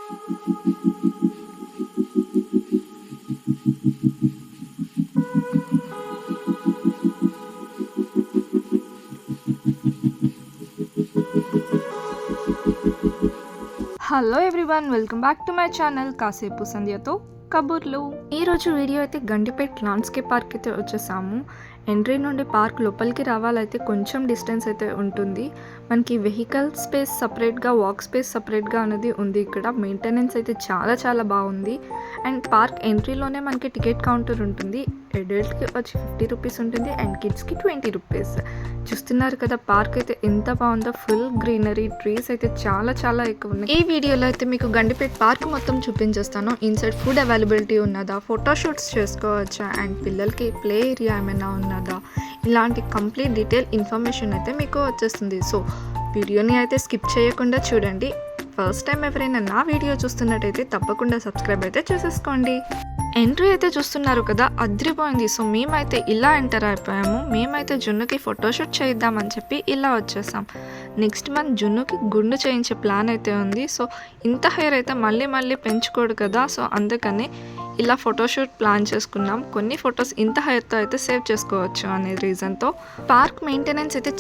Hello everyone, welcome back to my channel కాసేపు సంధ్యతో కబుర్లు. ఈరోజు వీడియో అయితే గండిపేట్ లాండ్స్కేప్ పార్క్ అయితే వచ్చేసాము. ఎంట్రీ నుండి పార్క్ లోపలికి రావాలైతే కొంచెం డిస్టెన్స్ అయితే ఉంటుంది. మనకి వెహికల్ స్పేస్ సపరేట్గా, వాక్ స్పేస్ సపరేట్గా అనేది ఉంది. ఇక్కడ మెయింటెనెన్స్ అయితే చాలా బాగుంది. అండ్ పార్క్ ఎంట్రీలోనే మనకి టికెట్ కౌంటర్ ఉంటుంది. అడల్ట్కి వచ్చి 50 రూపీస్ ఉంటుంది అండ్ కిడ్స్కి 20 రూపీస్. చూస్తున్నారు కదా పార్క్ అయితే ఎంత బాగుందో. ఫుల్ గ్రీనరీ, ట్రీస్ అయితే చాలా ఎక్కువ ఉన్నాయి. ఈ వీడియోలో అయితే మీకు గండిపేట్ పార్క్ మొత్తం చూపించేస్తాను. ఇన్సైడ్ ఫుడ్ అవైలబిలిటీ ఉన్నదా, ఫోటోషూట్స్ చేసుకోవచ్చా, అండ్ పిల్లలకి ప్లే ఏరియా ఏమైనా ఉన్నదా, ఇలాంటి కంప్లీట్ డీటెయిల్ ఇన్ఫర్మేషన్ అయితే మీకు వచ్చేస్తుంది. సో వీడియోని అయితే స్కిప్ చేయకుండా చూడండి. ఫస్ట్ టైం ఎవరైనా నా వీడియో చూస్తున్నట్టయితే తప్పకుండా సబ్స్క్రైబ్ అయితే చేసేసుకోండి. ఎంట్రీ అయితే చూస్తున్నారు కదా, అద్రిపోయింది. సో మేమైతే ఇలా ఎంటర్ అయిపోయాము. మేమైతే జున్నుకి ఫోటోషూట్ చేద్దామని చెప్పి ఇలా వచ్చేసాం. నెక్స్ట్ మంత్ జున్నుకి గుండు చేయించే ప్లాన్ అయితే ఉంది. సో ఇంత హెయిర్ అయితే మళ్ళీ పెంచుకోడు కదా, సో అందుకని ఇలా ఫోటోషూట్ ప్లాన్ చేసుకున్నాం. కొన్ని ఫొటోస్ ఇంత హెయిర్తో అయితే సేవ్ చేసుకోవచ్చు అనే రీజన్తో. పార్క్ మెయింటెనెన్స్ అయితే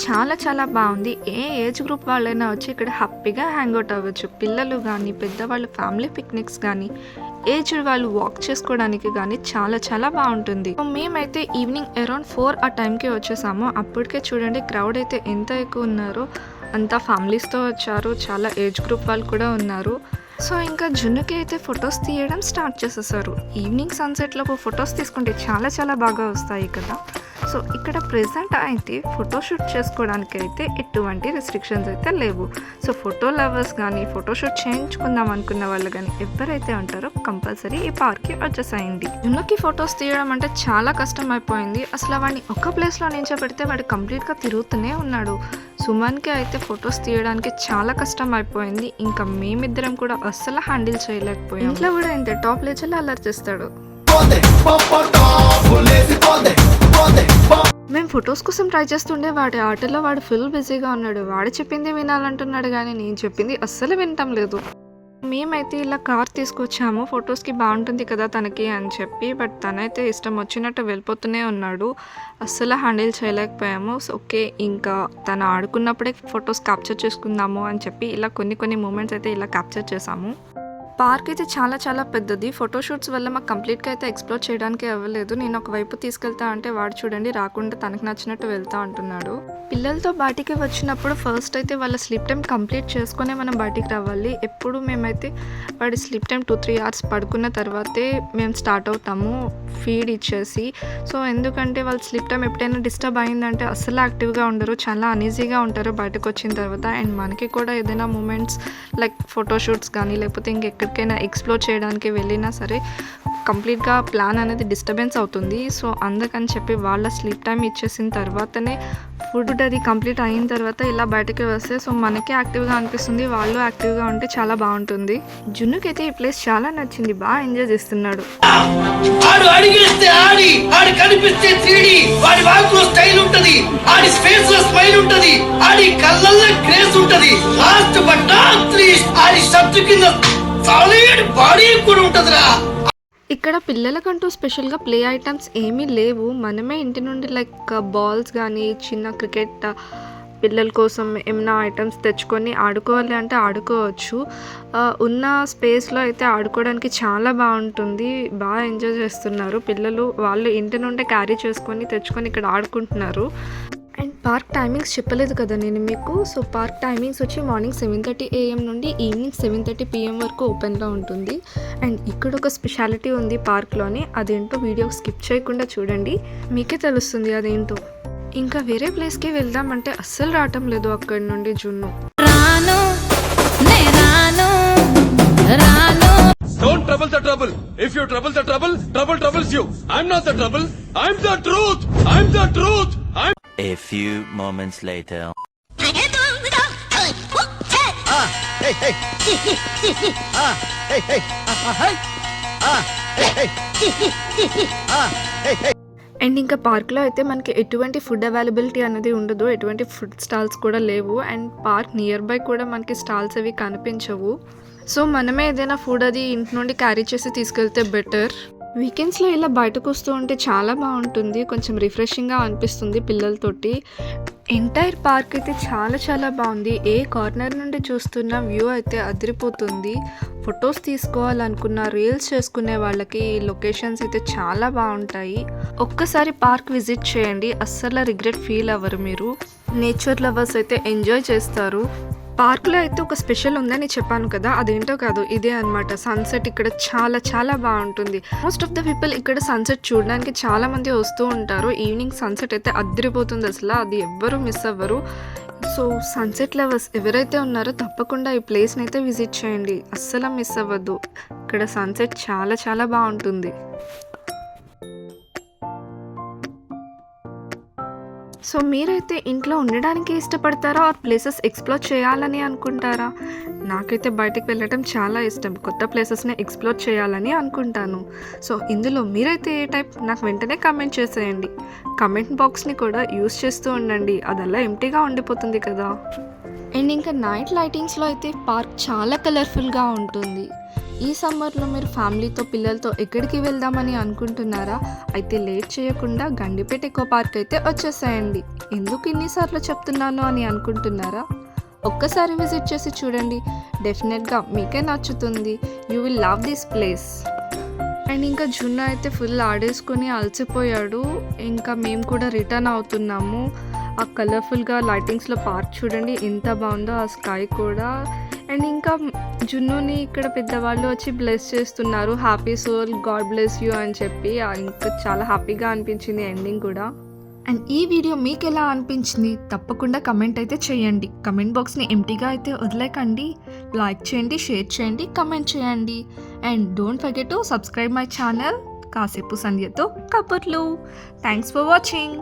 చాలా బాగుంది. ఏ ఏజ్ గ్రూప్ వాళ్ళైనా వచ్చి ఇక్కడ హ్యాపీగా హ్యాంగ్అవుట్ అవ్వచ్చు. పిల్లలు కానీ, పెద్దవాళ్ళు ఫ్యామిలీ పిక్నిక్స్ కానీ, ఏజ్ వాళ్ళు వాక్ చేసుకోవడానికి కానీ చాలా బాగుంటుంది. మేమైతే ఈవినింగ్ అరౌండ్ 4 ఆ టైంకి వచ్చేసాము. అప్పటికే చూడండి క్రౌడ్ అయితే ఎంత ఎక్కువ ఉన్నారో. అంతా ఫ్యామిలీస్తో వచ్చారు, చాలా ఏజ్ గ్రూప్ వాళ్ళు కూడా ఉన్నారు. సో ఇంకా జున్నుకి అయితే ఫొటోస్ తీయడం స్టార్ట్ చేసేసారు. ఈవినింగ్ సన్సెట్లో ఫొటోస్ తీసుకుంటే చాలా బాగా వస్తాయి కదా. సో ఇక్కడ ప్రెజెంట్ అయితే ఫోటోషూట్ చేసుకోవడానికి అయితే ఎటువంటి రెస్ట్రిక్షన్స్ అయితే లేవు. సో ఫోటో లవర్స్ కానీ, ఫోటోషూట్ చేయించుకుందాం అనుకున్న వాళ్ళు కానీ ఎవరైతే ఉంటారో కంపల్సరీ ఈ పార్క్కి వచ్చేసాయండి. జున్నుకి ఫొటోస్ తీయడం అంటే చాలా కష్టం అయిపోయింది. అసలు వాడిని ఒక ప్లేస్లో నించోబెడితే వాడు కంప్లీట్గా తిరుగుతూనే ఉన్నాడు. సుమన్కి అయితే ఫొటోస్ తీయడానికి చాలా కష్టం అయిపోయింది. ఇంకా మేమిద్దరం కూడా అస్సలు హ్యాండిల్ చేయలేకపోయాం. ఇంట్లో కూడా ఇంత టాప్ లేచలా అల్లరి చేస్తాడు. మేము ఫొటోస్ కోసం ట్రై చేస్తుండే వాడి ఆటలో వాడు ఫుల్ బిజీగా ఉన్నాడు. వాడు చెప్పింది వినాలంటున్నాడు కానీ నేను చెప్పింది అస్సలు వినటం లేదు. మేమైతే ఇలా కార్ తీసుకొచ్చాము, ఫొటోస్కి బాగుంటుంది కదా తనకి అని చెప్పి. బట్ తనైతే ఇష్టం వచ్చినట్టు వెళ్ళిపోతూనే ఉన్నాడు. అస్సలు హ్యాండిల్ చేయలేకపోయాము. సో ఓకే, ఇంకా తను ఆడుకున్నప్పుడే ఫొటోస్ క్యాప్చర్ చేసుకుందాము అని చెప్పి ఇలా కొన్ని మూమెంట్స్ అయితే ఇలా క్యాప్చర్ చేసాము. పార్క్ అయితే చాలా పెద్దది. ఫోటోషూట్స్ వల్ల మాకు కంప్లీట్గా అయితే ఎక్స్ప్లోర్ చేయడానికి అవ్వలేదు. నేను ఒకవైపు తీసుకెళ్తా అంటే వాడు చూడండి రాకుండా తనకు నచ్చినట్టు వెళ్తా అంటున్నాడు. పిల్లలతో బయటికి వచ్చినప్పుడు ఫస్ట్ అయితే వాళ్ళ స్లీప్ టైం కంప్లీట్ చేసుకునే మనం బయటికి రావాలి. ఎప్పుడు మేమైతే వాడి స్లీప్ టైం 2-3 అవర్స్ పడుకున్న తర్వాతే మేము స్టార్ట్ అవుతాము ఫీడ్ ఇచ్చేసి. సో ఎందుకంటే వాళ్ళ స్లీప్ టైం ఎప్పుడైనా డిస్టర్బ్ అయిందంటే అస్సలు యాక్టివ్గా ఉండరు, చాలా అనీజీగా ఉంటారు బయటకు వచ్చిన తర్వాత. అండ్ మనకి కూడా ఏదైనా మూమెంట్స్ లైక్ ఫోటోషూట్స్ కానీ లేకపోతే ఇంకెక్కడికైనా ఎక్స్ప్లోర్ చేయడానికి వెళ్ళినా సరే కంప్లీట్గా ప్లాన్ అనేది డిస్టర్బెన్స్ అవుతుంది. సో అందుకని చెప్పి వాళ్ళ స్లీప్ టైం ఇచ్చేసిన తర్వాతనే ఫుడ్ అది కంప్లీట్ అయిన తర్వాత ఇలా బయటకి వస్తే సో మనకి యాక్టివ్గా అనిపిస్తుంది, వాళ్ళు యాక్టివ్గా ఉంటే చాలా బాగుంటుంది. జున్నుకి అయితే ఈ ప్లేస్ చాలా నచ్చింది, బాగా ఎంజాయ్ చేస్తున్నాడు. ఇక్కడ పిల్లలకంటూ స్పెషల్గా ప్లే ఐటమ్స్ ఏమీ లేవు. మనమే ఇంటి నుండి లైక్ బాల్స్ కానీ, చిన్న క్రికెట్ పిల్లల కోసం ఏమైనా ఐటమ్స్ తెచ్చుకొని ఆడుకోవాలి అంటే ఆడుకోవచ్చు. ఉన్న స్పేస్లో అయితే ఆడుకోవడానికి చాలా బాగుంటుంది, బాగా ఎంజాయ్ చేస్తున్నారు పిల్లలు. వాళ్ళు ఇంటి నుండే క్యారీ చేసుకొని తెచ్చుకొని ఇక్కడ ఆడుకుంటున్నారు. అండ్ పార్క్ టైమింగ్స్ చెప్పలేదు కదా నేను మీకు. సో పార్క్ టైమింగ్స్ వచ్చి మార్నింగ్ 7:30 AM నుండి ఈవినింగ్ 7:30 PM వరకు ఓపెన్లో ఉంటుంది. అండ్ ఇక్కడ ఒక స్పెషాలిటీ ఉంది పార్క్లోని, అదేంటో వీడియో స్కిప్ చేయకుండా చూడండి, మీకే తెలుస్తుంది అదేంటో. ఇంకా వేరే ప్లేస్కి వెళ్దామంటే అస్సలు రావటం లేదు అక్కడి నుండి జున్ను. Don't trouble the trouble. If you trouble the trouble, trouble troubles you. I'm not the trouble. I'm the truth. I'm the truth. A few moments later. And ఇంకా పార్క్లో అయితే మనకి ఎటువంటి ఫుడ్ అవైలబిలిటీ అనేది ఉండదు, ఎటువంటి ఫుడ్ స్టాల్స్ కూడా లేవు. అండ్ పార్క్ నియర్ బై కూడా మనకి స్టాల్స్ అవి కనిపించవు. సో మనమే ఏదైనా ఫుడ్ అది ఇంటి నుండి క్యారీ చేసి తీసుకెళ్తే బెటర్. వీకెండ్స్లో ఇలా బయటకు వస్తూ ఉంటే చాలా బాగుంటుంది, కొంచెం రిఫ్రెషింగ్గా అనిపిస్తుంది పిల్లలతోటి. ఎంటైర్ పార్క్ అయితే చాలా చాలా బాగుంది. ఏ కార్నర్ నుండి చూస్తున్న వ్యూ అయితే అదిరిపోతుంది. ఫొటోస్ తీసుకోవాలనుకున్న, రీల్స్ చేసుకునే వాళ్ళకి ఈ లొకేషన్స్ అయితే చాలా బాగుంటాయి. ఒక్కసారి పార్క్ విజిట్ చేయండి, అస్సలు రిగ్రెట్ ఫీల్ అవ్వరు మీరు. నేచర్ లవర్స్ అయితే ఎంజాయ్ చేస్తారు. పార్క్లో అయితే ఒక స్పెషల్ ఉందని చెప్పాను కదా, అదేంటో కాదు ఇదే అనమాట. సన్సెట్ ఇక్కడ చాలా చాలా బాగుంటుంది. మోస్ట్ ఆఫ్ ద పీపుల్ ఇక్కడ సన్సెట్ చూడడానికి చాలా మంది వస్తూ ఉంటారు. ఈవినింగ్ సన్సెట్ అయితే అదిరిపోతుంది, అసలు అది ఎవ్వరూ మిస్ అవ్వరు. సో సన్సెట్ లవర్స్ ఎవరైతే ఉన్నారో తప్పకుండా ఈ ప్లేస్ని అయితే విజిట్ చేయండి, అస్సలు మిస్ అవ్వద్దు. ఇక్కడ సన్సెట్ చాలా చాలా బాగుంటుంది. సో మీరైతే ఇంట్లో ఉండడానికి ఇష్టపడతారా, ఆ ప్లేసెస్ ఎక్స్ప్లోర్ చేయాలని అనుకుంటారా? నాకైతే బయటకు వెళ్ళటం చాలా ఇష్టం, కొత్త ప్లేసెస్ని ఎక్స్ప్లోర్ చేయాలని అనుకుంటాను. సో ఇందులో మీరైతే ఏ టైప్ నాకు వెంటనే కామెంట్ చేసేయండి. కామెంట్ బాక్స్ని కూడా యూస్ చేస్తూ ఉండండి, అదల్లా ఎంటీగా ఉండిపోతుంది కదా. అండ్ ఇంకా నైట్ లైటింగ్స్లో అయితే పార్క్ చాలా కలర్ఫుల్గా ఉంటుంది. ఈ సమ్మర్లో మీరు ఫ్యామిలీతో పిల్లలతో ఎక్కడికి వెళ్దామని అనుకుంటున్నారా? అయితే లేట్ చేయకుండా గండిపేట ఎకో పార్క్ అయితే వచ్చేసేయండి. ఎందుకు ఇన్నిసార్లు చెప్తున్నాను అని అనుకుంటున్నారా? ఒక్కసారి విజిట్ చేసి చూడండి, డెఫినెట్గా మీకే నచ్చుతుంది. You will love this place. And ఇంకా జున్ను అయితే ఫుల్ ఆడేసుకొని అలసిపోయాడు. ఇంకా మేము కూడా రిటర్న్ అవుతున్నాము. ఆ కలర్ఫుల్గా లైటింగ్స్లో పార్క్ చూడండి ఎంత బాగుందో, ఆ స్కై కూడా. అండ్ ఇంకా జున్నుని ఇక్కడ పెద్దవాళ్ళు వచ్చి బ్లెస్ చేస్తున్నారు, happy soul, God bless you అని చెప్పి. ఇంకా చాలా హ్యాపీగా అనిపించింది ఎండింగ్ కూడా. అండ్ ఈ వీడియో మీకు ఎలా అనిపించింది తప్పకుండా కమెంట్ అయితే చేయండి. కమెంట్ బాక్స్ని ఎంటీగా అయితే వదిలేకండి. లైక్ చేయండి, షేర్ చేయండి, కమెంట్ చేయండి. And don't forget to subscribe my channel కాసేపు సంధ్యతో కబుర్లు. Thanks for watching.